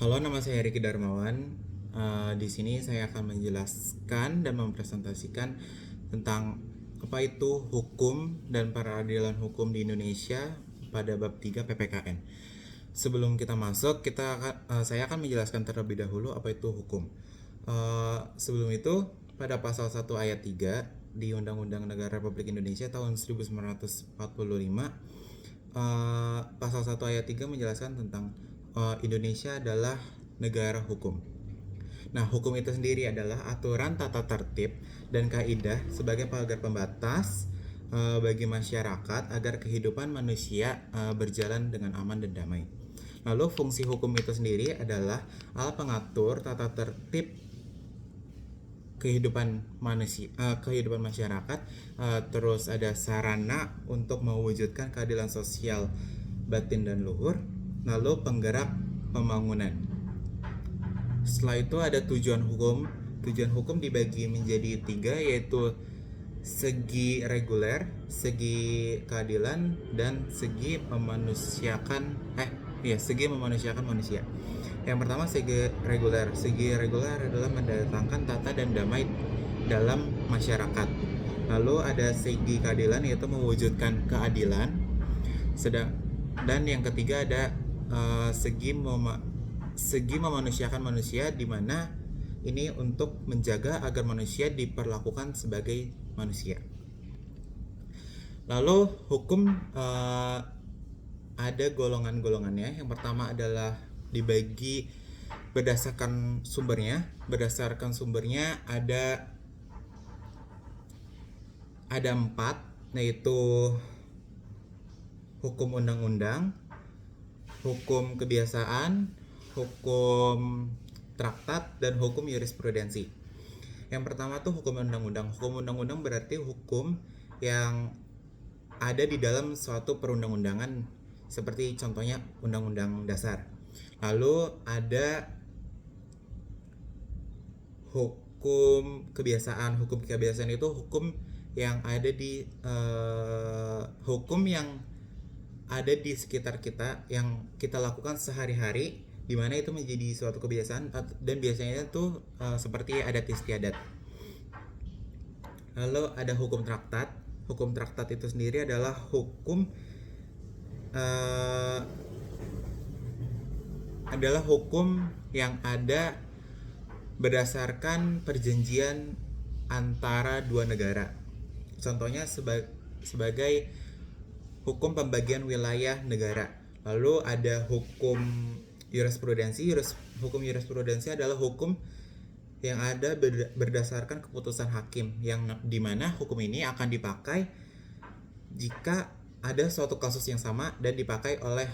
Halo, nama saya Riki Darmawan. Di sini saya akan menjelaskan dan mempresentasikan tentang apa itu hukum dan peradilan hukum di Indonesia pada bab 3 PPKN. Sebelum kita masuk, saya akan menjelaskan terlebih dahulu apa itu hukum. Sebelum itu, pada pasal 1 ayat 3 di Undang-Undang Negara Republik Indonesia tahun 1945, pasal 1 ayat 3 menjelaskan tentang Indonesia adalah negara hukum. Nah, hukum itu sendiri adalah aturan tata tertib dan kaidah sebagai pagar pembatas bagi masyarakat agar kehidupan manusia berjalan dengan aman dan damai. Lalu fungsi hukum itu sendiri adalah alat pengatur tata tertib kehidupan masyarakat, terus ada sarana untuk mewujudkan keadilan sosial batin dan luhur, lalu penggerak pembangunan. Setelah itu ada tujuan hukum. Tujuan hukum dibagi menjadi 3, yaitu segi reguler, segi keadilan, dan segi memanusiakan manusia. Yang pertama, segi reguler. Segi reguler adalah mendatangkan tata dan damai dalam masyarakat. Lalu ada segi keadilan, yaitu mewujudkan keadilan. Dan yang ketiga ada segi memanusiakan manusia, di mana ini untuk menjaga agar manusia diperlakukan sebagai manusia. Lalu hukum ada golongan-golongannya. Yang pertama adalah dibagi berdasarkan sumbernya. Berdasarkan sumbernya ada 4, yaitu hukum undang-undang, hukum kebiasaan, hukum traktat, dan hukum jurisprudensi. Yang pertama tuh hukum undang-undang. Hukum undang-undang berarti hukum yang ada di dalam suatu perundang-undangan, seperti contohnya Undang-Undang Dasar. Lalu ada hukum kebiasaan. Hukum kebiasaan itu hukum yang ada di sekitar kita, yang kita lakukan sehari-hari, di mana itu menjadi suatu kebiasaan, dan biasanya itu seperti adat istiadat. Lalu ada hukum traktat. Hukum traktat itu sendiri adalah hukum yang ada berdasarkan perjanjian antara dua negara. Contohnya sebagai hukum pembagian wilayah negara. Lalu ada hukum jurisprudensi. Hukum jurisprudensi adalah hukum yang ada berdasarkan keputusan hakim, yang dimana hukum ini akan dipakai jika ada suatu kasus yang sama dan dipakai oleh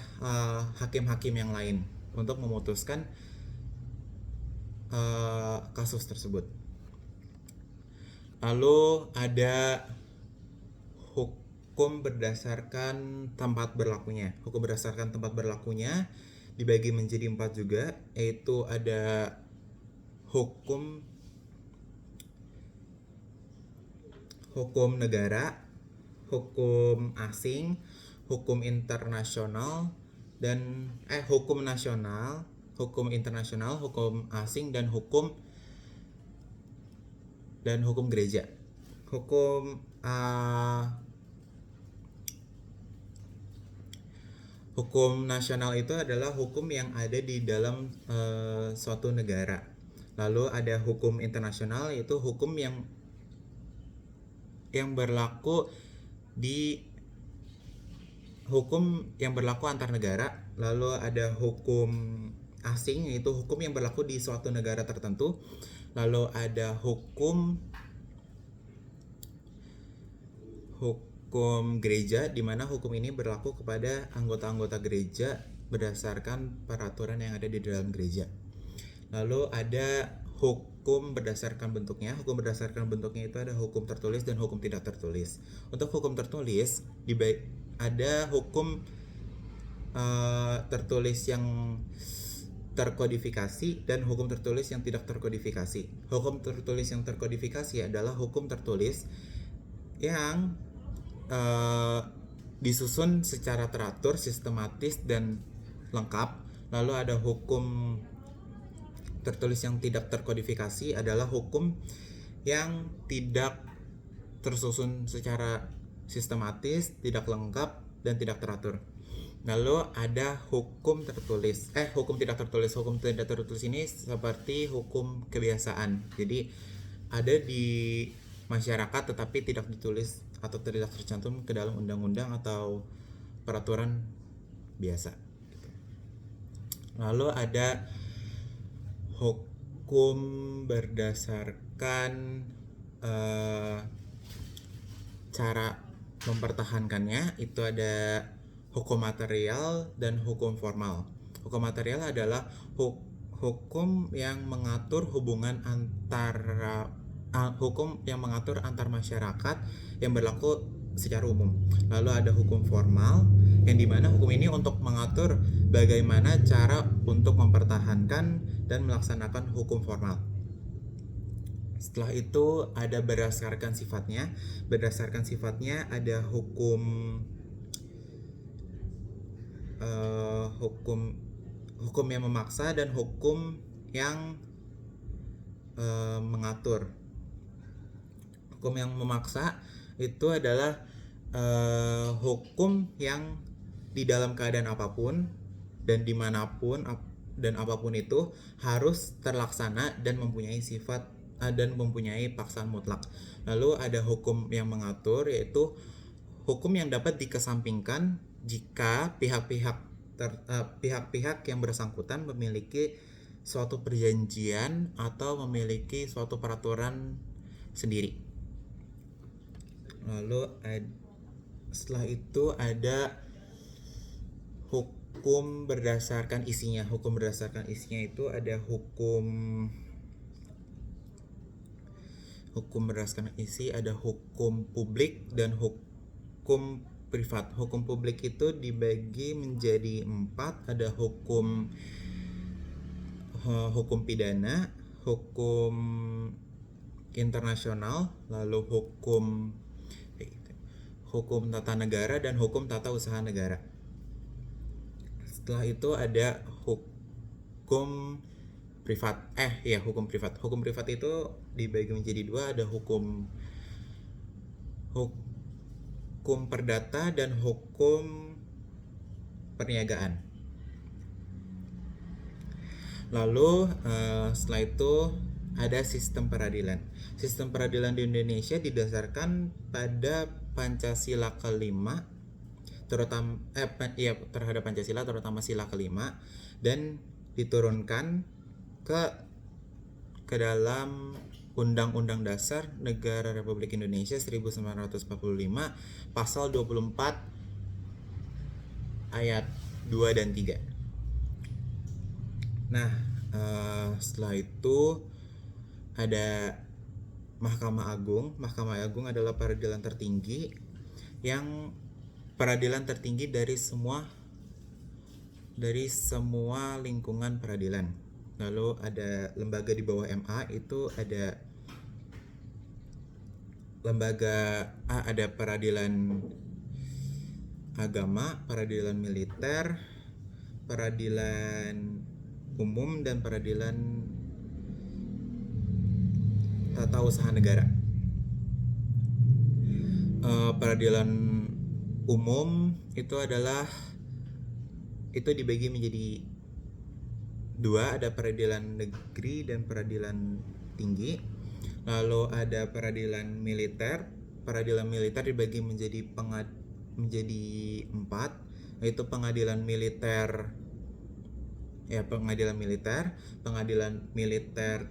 hakim-hakim yang lain untuk memutuskan kasus tersebut. Lalu ada hukum berdasarkan tempat berlakunya. Hukum berdasarkan tempat berlakunya dibagi menjadi 4 juga, yaitu ada hukum negara, hukum asing, hukum internasional, dan hukum nasional, hukum internasional, hukum asing, dan hukum gereja. Hukum nasional itu adalah hukum yang ada di dalam suatu negara. Lalu ada hukum internasional, yaitu hukum yang berlaku antar negara. Lalu ada hukum asing, yaitu hukum yang berlaku di suatu negara tertentu. Lalu ada hukum gereja, di mana hukum ini berlaku kepada anggota-anggota gereja berdasarkan peraturan yang ada di dalam gereja. Lalu ada hukum berdasarkan bentuknya. Hukum berdasarkan bentuknya itu ada hukum tertulis dan hukum tidak tertulis. Untuk hukum tertulis ada hukum tertulis yang terkodifikasi dan hukum tertulis yang tidak terkodifikasi. Hukum tertulis yang terkodifikasi adalah hukum tertulis yang disusun secara teratur, sistematis, dan lengkap. Lalu ada hukum tertulis yang tidak terkodifikasi adalah hukum yang tidak tersusun secara sistematis, tidak lengkap, dan tidak teratur. Lalu ada hukum tertulis. Hukum tidak tertulis. Hukum tidak tertulis ini seperti hukum kebiasaan. Jadi ada di masyarakat tetapi tidak ditulis atau tidak tercantum ke dalam undang-undang atau peraturan biasa. Lalu ada hukum berdasarkan cara mempertahankannya. Itu ada hukum material dan hukum formal. Hukum material adalah hukum yang mengatur hubungan antara hukum yang mengatur antar masyarakat yang berlaku secara umum. Lalu ada hukum formal yang dimana hukum ini untuk mengatur bagaimana cara untuk mempertahankan dan melaksanakan hukum formal. Setelah itu ada berdasarkan sifatnya. Berdasarkan sifatnya ada hukum yang memaksa dan hukum yang mengatur. Hukum yang memaksa itu adalah hukum yang di dalam keadaan apapun dan dimanapun dan apapun itu harus terlaksana dan mempunyai sifat dan mempunyai paksaan mutlak. Lalu ada hukum yang mengatur, yaitu hukum yang dapat dikesampingkan jika pihak-pihak yang bersangkutan memiliki suatu perjanjian atau memiliki suatu peraturan sendiri. Lalu setelah itu ada hukum berdasarkan isinya. Hukum berdasarkan isinya itu ada hukum berdasarkan isi, ada hukum publik dan hukum privat. Hukum publik itu dibagi menjadi 4. Ada hukum pidana, hukum internasional, lalu hukum tata negara dan hukum tata usaha negara. Setelah itu ada hukum privat. Hukum privat. Hukum privat itu dibagi menjadi 2, ada hukum perdata dan hukum perniagaan. Lalu setelah itu ada sistem peradilan. Sistem peradilan di Indonesia didasarkan pada Pancasila kelima, terhadap Pancasila, terutama sila kelima, dan diturunkan ke dalam Undang-Undang Dasar Negara Republik Indonesia 1945 pasal 24 ayat 2 dan 3. Nah, setelah itu ada Mahkamah Agung. Mahkamah Agung adalah peradilan tertinggi dari semua lingkungan peradilan. Lalu ada lembaga di bawah MA, itu ada ada peradilan agama, peradilan militer, peradilan umum, dan peradilan tata usaha negara. Peradilan umum itu dibagi menjadi 2, ada peradilan negeri dan peradilan tinggi. Lalu ada peradilan militer. Peradilan militer dibagi menjadi 4, yaitu pengadilan militer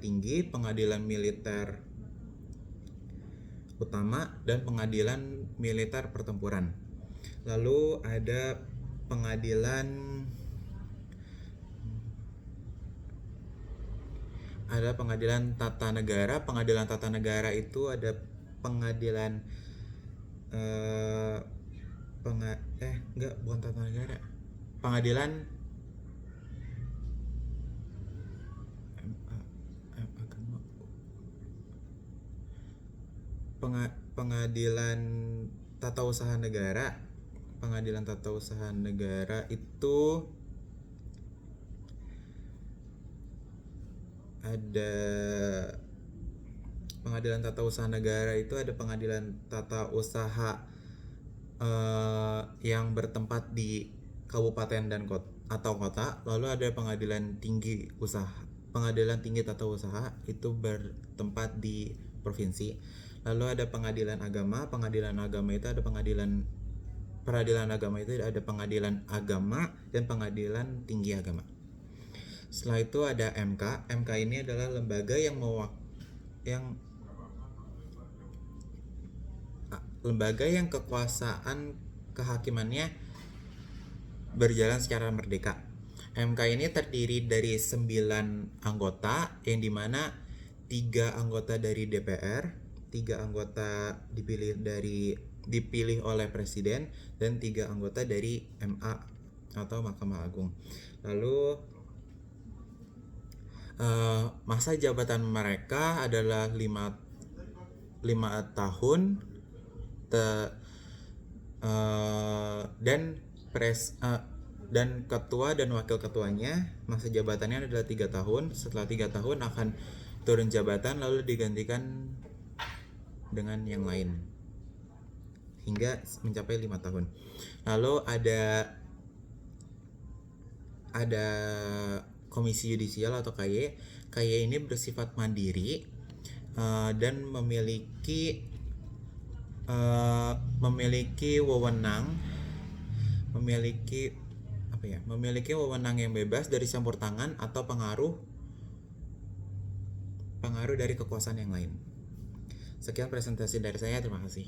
tinggi, pengadilan militer utama, dan pengadilan militer pertempuran. Lalu ada pengadilan tata negara. Pengadilan tata negara itu ada pengadilan bukan tata negara. Pengadilan pengadilan tata usaha negara. Pengadilan tata usaha negara itu ada pengadilan tata usaha negara, itu ada pengadilan tata usaha yang bertempat di kabupaten dan kota atau kota. Lalu ada pengadilan tinggi tata usaha itu bertempat di provinsi. Lalu ada pengadilan agama itu ada peradilan agama itu ada pengadilan agama dan pengadilan tinggi agama. Setelah itu ada MK. MK ini adalah lembaga yang kekuasaan kehakimannya berjalan secara merdeka. MK ini terdiri dari 9 anggota, yang dimana 3 anggota dari DPR, 3 anggota dipilih oleh presiden, dan 3 anggota dari MA atau Mahkamah Agung. Lalu masa jabatan mereka adalah 5 tahun, dan ketua dan wakil ketuanya masa jabatannya adalah 3 tahun. Setelah 3 tahun akan turun jabatan lalu digantikan dengan yang lain hingga mencapai 5 tahun. Lalu ada Komisi Yudisial atau KY. KY ini bersifat mandiri dan memiliki wewenang yang bebas dari campur tangan atau pengaruh dari kekuasaan yang lain. Sekian presentasi dari saya, terima kasih.